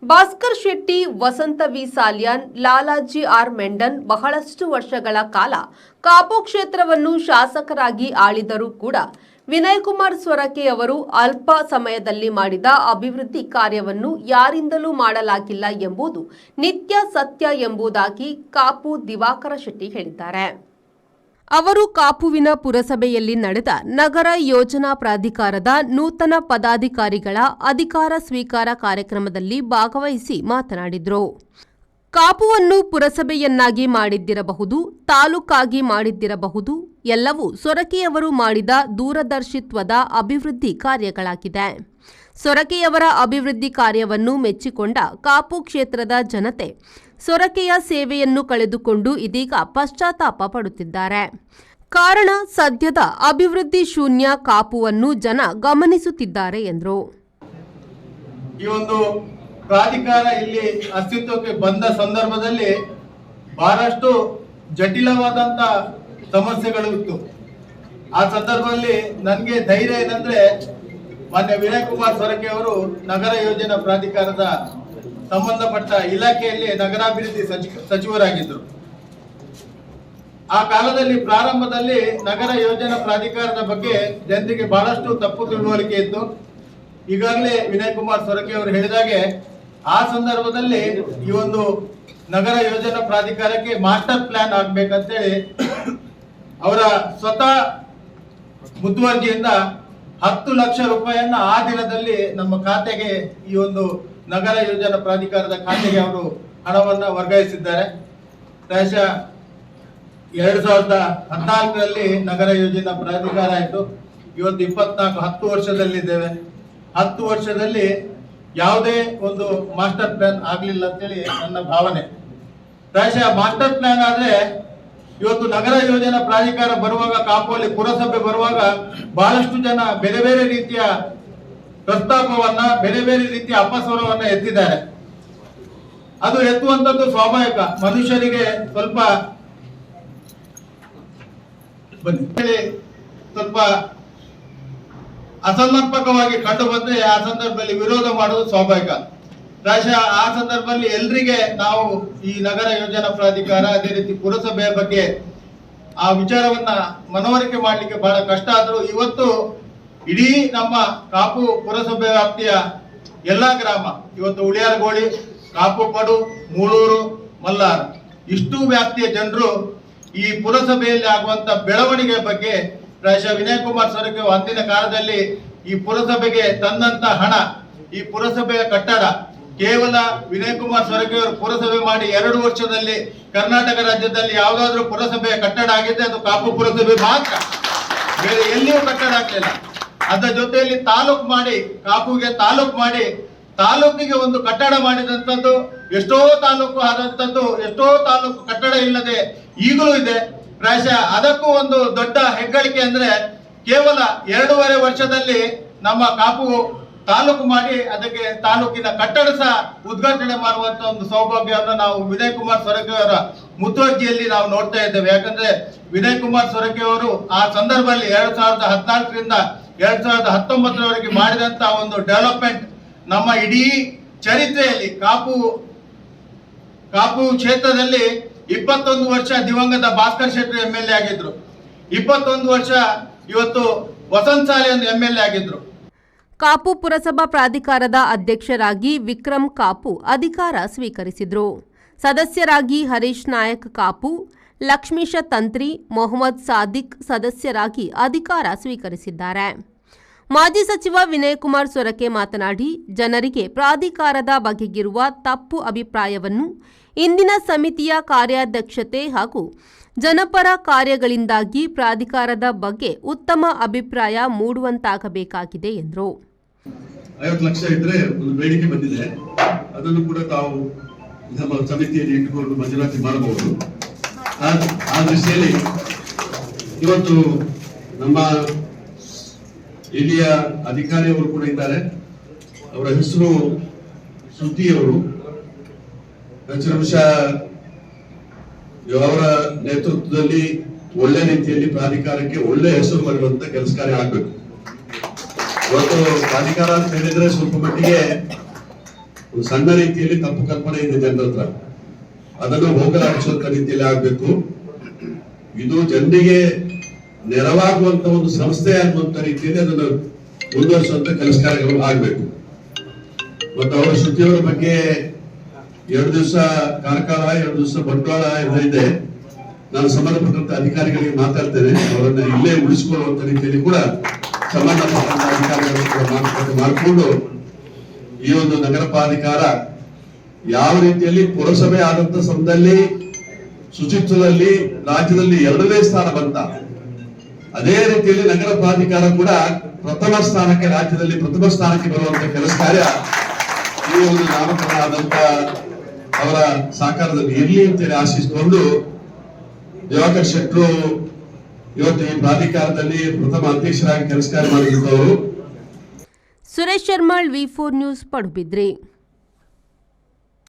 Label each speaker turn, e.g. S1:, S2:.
S1: ಭಾಸ್ಕರ್ ಶೆಟ್ಟಿ, ವಸಂತ V Salian, Lalaji R Mendon ಬಹಳಷ್ಟು ವರ್ಷಗಳ ಕಾಲ ಕಾಪು ಕ್ಷೇತ್ರವನ್ನು ಶಾಸಕರಾಗಿ ಆಳಿದರೂ ಕೂಡ ವಿನಯ್ ಕುಮಾರ್ ಸೊರಕೆ ಅವರು ಅಲ್ಪ ಸಮಯದಲ್ಲಿ ಮಾಡಿದ ಅಭಿವೃದ್ಧಿ ಕಾರ್ಯವನ್ನು ಯಾರಿಂದಲೂ ಮಾಡಲಾಗಿಲ್ಲ ಎಂಬುದು ನಿತ್ಯ ಸತ್ಯ ಎಂಬುದಾಗಿ ಕಾಪು ದಿವಾಕರ ಶೆಟ್ಟಿ ಹೇಳಿದ್ದಾರೆ. ಅವರು ಕಾಪುವಿನ ಪುರಸಭೆಯಲ್ಲಿ ನಡೆದ ನಗರ ಯೋಜನಾ ಪ್ರಾಧಿಕಾರದ ನೂತನ ಪದಾಧಿಕಾರಿಗಳ ಅಧಿಕಾರ ಸ್ವೀಕಾರ ಕಾರ್ಯಕ್ರಮದಲ್ಲಿ ಭಾಗವಹಿಸಿ ಮಾತನಾಡಿದರು. ಕಾಪುವನ್ನು ಪುರಸಭೆಯನ್ನಾಗಿ ಮಾಡಿದ್ದಿರಬಹುದು, ತಾಲೂಕಾಗಿ ಮಾಡಿದ್ದಿರಬಹುದು, ಎಲ್ಲವೂ ಸೊರಕೆಯವರು ಮಾಡಿದ ದೂರದರ್ಶಿತ್ವದ ಅಭಿವೃದ್ಧಿ ಕಾರ್ಯಗಳಾಗಿದೆ. ಸೊರಕೆಯವರ ಅಭಿವೃದ್ಧಿ ಕಾರ್ಯವನ್ನು ಮೆಚ್ಚಿಕೊಂಡ ಕಾಪು ಕ್ಷೇತ್ರದ ಜನತೆ ಸೊರಕೆಯ ಸೇವೆಯನ್ನು ಕಳೆದುಕೊಂಡು ಇದೀಗ ಪಶ್ಚಾತ್ತಾಪ ಪಡುತ್ತಿದ್ದಾರೆ. ಕಾರಣ ಸದ್ಯದ ಅಭಿವೃದ್ಧಿ ಶೂನ್ಯ ಕಾಪುವನ್ನು ಜನ ಗಮನಿಸುತ್ತಿದ್ದಾರೆ ಎಂದರು.
S2: ಈ ಒಂದು ಪ್ರಾಧಿಕಾರ ಇಲ್ಲಿ ಅಸ್ತಿತ್ವಕ್ಕೆ ಬಂದ ಸಂದರ್ಭದಲ್ಲಿ ಬಹಳಷ್ಟು ಜಟಿಲವಾದಂತ ಸಮಸ್ಯೆಗಳು ಇತ್ತು. ಆ ಸಂದರ್ಭದಲ್ಲಿ ನನಗೆ ಧೈರ್ಯ ಏನಂದ್ರೆ ಮಾನ್ಯ ವಿನಯ್ ಕುಮಾರ್ ಸೊರಕೆ ಅವರು ನಗರ ಯೋಜನಾ ಪ್ರಾಧಿಕಾರದ ಸಂಬಂಧಪಟ್ಟ ಇಲಾಖೆಯಲ್ಲಿ ನಗರಾಭಿವೃದ್ಧಿ ಸಚಿವರಾಗಿದ್ದರು. ಆ ಕಾಲದಲ್ಲಿ ಪ್ರಾರಂಭದಲ್ಲಿ ನಗರ ಯೋಜನಾ ಪ್ರಾಧಿಕಾರದ ಬಗ್ಗೆ ಜನರಿಗೆ ಬಹಳಷ್ಟು ತಪ್ಪು ತಿಳುವಳಿಕೆ ಇತ್ತು. ಈಗಾಗಲೇ ವಿನಯ್ ಕುಮಾರ್ ಸೊರಕೆ ಅವರು ಹೇಳಿದಾಗೆ ಆ ಸಂದರ್ಭದಲ್ಲಿ ಈ ಒಂದು ನಗರ ಯೋಜನಾ ಪ್ರಾಧಿಕಾರಕ್ಕೆ ಮಾಸ್ಟರ್ ಪ್ಲಾನ್ ಆಗ್ಬೇಕಂತೇಳಿ ಅವರ ಸ್ವತಃ ಮುತುವರ್ಜಿಯಿಂದ 10 ಲಕ್ಷ ರೂಪಾಯಿಯನ್ನ ಆ ದಿನದಲ್ಲಿ ನಮ್ಮ ಖಾತೆಗೆ ಈ ಒಂದು ನಗರ ಯೋಜನಾ ಪ್ರಾಧಿಕಾರದ ಖಾತೆಗೆ ಅವರು ಹಣವನ್ನ ವರ್ಗಾಯಿಸಿದ್ದಾರೆ. ಪ್ರಾಯಶಃ 2014ರಲ್ಲಿ ನಗರ ಯೋಜನಾ ಪ್ರಾಧಿಕಾರ ಆಯಿತು. ಇವತ್ತು 10 ವರ್ಷದಲ್ಲಿದ್ದೇವೆ. 10 ವರ್ಷದಲ್ಲಿ ಯಾವುದೇ ಒಂದು ಮಾಸ್ಟರ್ ಪ್ಲಾನ್ ಆಗ್ಲಿಲ್ಲ ಅಂತೇಳಿ ನನ್ನ ಭಾವನೆ. ಪ್ರಾಯಶಃ ಮಾಸ್ಟರ್ ಪ್ಲಾನ್ ಆದ್ರೆ ಇವತ್ತು ನಗರ ಯೋಜನಾ ಪ್ರಾಧಿಕಾರ ಬರುವಾಗ, ಕಾಪುವಲ್ಲಿ ಪುರಸಭೆ ಬರುವಾಗ ಬಹಳಷ್ಟು ಜನ ಬೇರೆ ಬೇರೆ ರೀತಿಯ ಪ್ರಸ್ತಾಪವನ್ನ, ಬೇರೆ ಬೇರೆ ರೀತಿಯ ಅಪಸ್ವರವನ್ನ ಎತ್ತಿದ್ದಾರೆ. ಅದು ಎತ್ತುವಂತದ್ದು ಸ್ವಾಭಾವಿಕ. ಮನುಷ್ಯರಿಗೆ ಸ್ವಲ್ಪ ಅಸಮರ್ಪಕವಾಗಿ ಕಂಡು ಬಂದ್ರೆ ಆ ಸಂದರ್ಭದಲ್ಲಿ ವಿರೋಧ ಮಾಡುವುದು ಸ್ವಾಭಾವಿಕ. ಪ್ರಾಯಶಃ ಆ ಸಂದರ್ಭದಲ್ಲಿ ಎಲ್ರಿಗೆ ನಾವು ಈ ನಗರ ಯೋಜನಾ ಪ್ರಾಧಿಕಾರ, ಅದೇ ರೀತಿ ಪುರಸಭೆಯ ಬಗ್ಗೆ ಆ ವಿಚಾರವನ್ನ ಮನವರಿಕೆ ಮಾಡಲಿಕ್ಕೆ ಬಹಳ ಕಷ್ಟ ಆದರೂ ಇವತ್ತು ಇಡೀ ನಮ್ಮ ಕಾಪು ಪುರಸಭೆ ವ್ಯಾಪ್ತಿಯ ಎಲ್ಲಾ ಗ್ರಾಮ, ಇವತ್ತು ಉಳಿಯಾರಗೋಳಿ, ಕಾಪುಪಡು, ಮೂಳೂರು, ಮಲ್ಲಾರ ಇಷ್ಟು ವ್ಯಾಪ್ತಿಯ ಜನರು ಈ ಪುರಸಭೆಯಲ್ಲಿ ಆಗುವಂತ ಬೆಳವಣಿಗೆ ಬಗ್ಗೆ ಪ್ರಾಯಶಃ ವಿನಯ್ ಕುಮಾರ್ ಸೊರಕೆ ಅಂದಿನ ಕಾಲದಲ್ಲಿ ಈ ಪುರಸಭೆಗೆ ತಂದಂತ ಹಣ, ಈ ಪುರಸಭೆಯ ಕಟ್ಟಡ ಕೇವಲ ವಿನಯ್ ಕುಮಾರ್ ಸೊರಕೆ ಅವರು ಪುರಸಭೆ ಮಾಡಿ 2 ವರ್ಷದಲ್ಲಿ ಕರ್ನಾಟಕ ರಾಜ್ಯದಲ್ಲಿ ಯಾವುದಾದ್ರೂ ಪುರಸಭೆಯ ಕಟ್ಟಡ ಆಗಿದ್ರೆ ಅದು ಕಾಪು ಪುರಸಭೆ ಮಾತ್ರ, ಬೇರೆ ಎಲ್ಲಿಯೂ ಕಟ್ಟಡ ಆಗಲಿಲ್ಲ. ಅದರ ಜೊತೆಯಲ್ಲಿ ತಾಲೂಕು ಮಾಡಿ, ಕಾಪುಗೆ ತಾಲೂಕು ಮಾಡಿ, ತಾಲೂಕಿಗೆ ಒಂದು ಕಟ್ಟಡ ಮಾಡಿದಂಥದ್ದು ಎಷ್ಟೋ ತಾಲೂಕು ಆದಂಥದ್ದು, ಎಷ್ಟೋ ತಾಲೂಕು ಕಟ್ಟಡ ಇಲ್ಲದೆ ಈಗಲೂ ಇದೆ. ಪ್ರಾಯಶಃ ಅದಕ್ಕೂ ಒಂದು ದೊಡ್ಡ ಹೆಗ್ಗಳಿಕೆ ಅಂದ್ರೆ ಕೇವಲ 2.5 ವರ್ಷದಲ್ಲಿ ನಮ್ಮ ಕಾಪು ತಾಲೂಕು ಮಾಡಿ ಅದಕ್ಕೆ ತಾಲೂಕಿನ ಕಟ್ಟಡ ಸಹ ಉದ್ಘಾಟನೆ ಮಾಡುವಂತ ಒಂದು ಸೌಭಾಗ್ಯವನ್ನು ನಾವು ವಿನಯ್ ಕುಮಾರ್ ಸೊರಕೆ ಅವರ ಮುತುವರ್ಜಿಯಲ್ಲಿ ನಾವು ನೋಡ್ತಾ ಇದ್ದೇವೆ. ಯಾಕಂದ್ರೆ ವಿನಯ್ ಕುಮಾರ್ ಸೊರಕೆ ಅವರು ಆ ಸಂದರ್ಭದಲ್ಲಿ 2014ರಿಂದ 2019ರವರೆಗೆ ಮಾಡಿದಂತ ಒಂದು ಡೆವಲಪ್ಮೆಂಟ್ ನಮ್ಮ ಇಡೀ ಚರಿತ್ರೆಯಲ್ಲಿ ಕಾಪು ಕ್ಷೇತ್ರದಲ್ಲಿ 21 ವರ್ಷ ದಿವಂಗತ ಭಾಸ್ಕರ್ ಶೆಟ್ಟಿ MLA ಆಗಿದ್ರು. 21 ವರ್ಷ ಇವತ್ತು ವಸಂತ ಸಾಲ್ಯಾನ್ MLA ಆಗಿದ್ರು.
S1: ಕಾಪು ಪುರಸಭಾ ಪ್ರಾಧಿಕಾರದ ಅಧ್ಯಕ್ಷರಾಗಿ ವಿಕ್ರಮ್ ಕಾಪು ಅಧಿಕಾರ ಸ್ವೀಕರಿಸಿದರು. ಸದಸ್ಯರಾಗಿ ಹರೀಶ್ ನಾಯಕ್ ಕಾಪು, ಲಕ್ಷ್ಮೀಶ ತಂತ್ರಿ, ಮೊಹಮ್ಮದ್ ಸಾದಿಕ್ ಸದಸ್ಯರಾಗಿ ಅಧಿಕಾರ ಸ್ವೀಕರಿಸಿದ್ದಾರೆ. ಮಾಜಿ ಸಚಿವ ವಿನಯ್ ಕುಮಾರ್ ಸೊರಕೆ ಮಾತನಾಡಿ, ಜನರಿಗೆ ಪ್ರಾಧಿಕಾರದ ಬಗೆಗಿರುವ ತಪ್ಪು ಅಭಿಪ್ರಾಯವನ್ನು ಇಂದಿನ ಸಮಿತಿಯ ಕಾರ್ಯಾಧ್ಯಕ್ಷತೆ ಹಾಗೂ ಜನಪರ ಕಾರ್ಯಗಳಿಂದಾಗಿ ಪ್ರಾಧಿಕಾರದ ಬಗ್ಗೆ ಉತ್ತಮ ಅಭಿಪ್ರಾಯ ಮೂಡುವಂತಾಗಬೇಕಾಗಿದೆ ಎಂದರು.
S3: 50 ಲಕ್ಷ ಇದ್ರೆ ಒಂದು ಬೇಡಿಕೆ ಬಂದಿದೆ, ಅದನ್ನು ಕೂಡ ತಾವು ನಮ್ಮ ಸಮಿತಿಯಲ್ಲಿ ಇಟ್ಟುಕೊಂಡು ಮಂಜೂರಾತಿ ಮಾಡಬಹುದು. ಆ ದೃಷ್ಟಿಯಲ್ಲಿ ಇವತ್ತು ನಮ್ಮ ಇಲ್ಲಿಯ ಅಧಿಕಾರಿಯವರು ಕೂಡ ಇದ್ದಾರೆ. ಅವರ ಹೆಸರು ಸುದ್ದಿಯವರು. ಅವರ ನೇತೃತ್ವದಲ್ಲಿ ಒಳ್ಳೆ ರೀತಿಯಲ್ಲಿ ಪ್ರಾಧಿಕಾರಕ್ಕೆ ಒಳ್ಳೆ ಹೆಸರು ಬರುವಂತ ಕೆಲಸ ಕಾರ್ಯ ಆಗ್ಬೇಕು. ಇವತ್ತು ಪ್ರಾಧಿಕಾರ ಅಂತ ಹೇಳಿದ್ರೆ ಸ್ವಲ್ಪ ಮಟ್ಟಿಗೆ ಒಂದು ಸಣ್ಣ ರೀತಿಯಲ್ಲಿ ತಪ್ಪು ಕಲ್ಪನೆ ಇದೆ ಜನರ ಹತ್ರ, ಅದನ್ನು ಹೋಗಲಾಡಿಸುವಂತ ರೀತಿಯಲ್ಲಿ ಆಗ್ಬೇಕು. ಇದು ಜನರಿಗೆ ನೆರವಾಗುವಂತ ಒಂದು ಸಂಸ್ಥೆ ಅನ್ನುವಂತ ರೀತಿಯಲ್ಲಿ ಅದನ್ನು ಮುಂದುವರಿಸುವಂತ ಕೆಲಸ ಕಾರ್ಯಗಳು ಆಗ್ಬೇಕು. ಮತ್ತು ಅವರ ಶ್ರುತಿಯವರ ಬಗ್ಗೆ 2 ದಿವಸ ಕಾರ್ಕಳ, 2 ದಿವಸ ಬಂಟ್ವಾಳ ಇದೆ. ನಾನು ಸಂಬಂಧಪಟ್ಟಂತ ಅಧಿಕಾರಿಗಳಿಗೆ ಮಾತಾಡ್ತೇನೆ, ಅವರನ್ನ ಇಲ್ಲೇ ಉಳಿಸಿಕೊಳ್ಳುವಂತ ರೀತಿಯಲ್ಲಿ ಕೂಡ ಸಂಬಂಧಪಟ್ಟಂತ ಅಧಿಕಾರಿಗಳು ಕೂಡ ಮಾತುಕತೆ ಮಾಡಿಕೊಂಡು ಈ ಒಂದು ನಗರ ಪ್ರಾಧಿಕಾರ ಯಾವ ರೀತಿಯಲ್ಲಿ ಪುರಸಭೆ ಆದಂತ ಸಮಯದಲ್ಲಿ ಶುಚಿತ್ವದಲ್ಲಿ ರಾಜ್ಯದಲ್ಲಿ 2ನೇ ಸ್ಥಾನ ಬಂತ, ಅದೇ ರೀತಿಯಲ್ಲಿ ನಗರ ಪ್ರಾಧಿಕಾರ ಕೂಡ ಪ್ರಥಮ ಸ್ಥಾನಕ್ಕೆ, ರಾಜ್ಯದಲ್ಲಿ ಪ್ರಥಮ ಸ್ಥಾನಕ್ಕೆ ಬರುವಂತ ಕೆಲಸ ಕಾರ್ಯ ಈ ಒಂದು ನಾಮಕರಣ ಆದಂತ ಅವರ ಸಹಕಾರದಲ್ಲಿ ಇರಲಿ ಅಂತೇಳಿ ಆಶಿಸಿಕೊಂಡು ದಿವಾಕರ್ ಶೆಟ್ಟರು ಇವತ್ತು ಈ ಪ್ರಾಧಿಕಾರದಲ್ಲಿ ಪ್ರಥಮ ಅಧ್ಯಕ್ಷರಾಗಿ ಕೆಲಸ ಕಾರ್ಯ ಮಾಡಿರುತ್ತವರು.
S1: ಸುರೇಶ್ ಶರ್ಮಾಳ್, V4 ನ್ಯೂಸ್, ಪಡುಬಿದ್ರಿ.